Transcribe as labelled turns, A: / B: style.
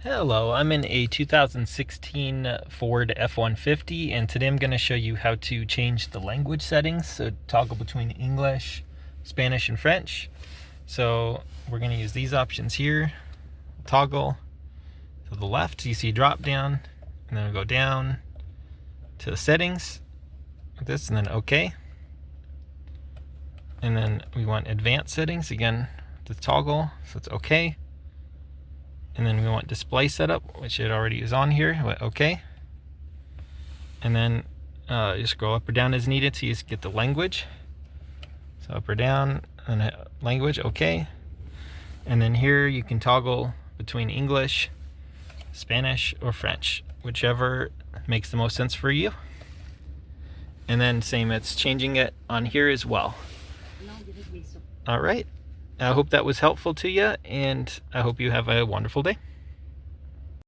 A: Hello, I'm in a 2016 Ford F-150 and today I'm going to show you how to change the language settings, so toggle between English, Spanish, and French. So we're going to use these options here. Toggle to the left, you see drop down, and then we'll go down to the settings like this, and then OK. And then we want advanced settings, again, the toggle, so it's OK. And then we want display setup, which it already is on here. Okay. And then you scroll up or down as needed to get the language. So up or down, and language, okay. And then here you can toggle between English, Spanish, or French, whichever makes the most sense for you. And then same, it's changing it on here as well. All right. I hope that was helpful to you, and I hope you have a wonderful day.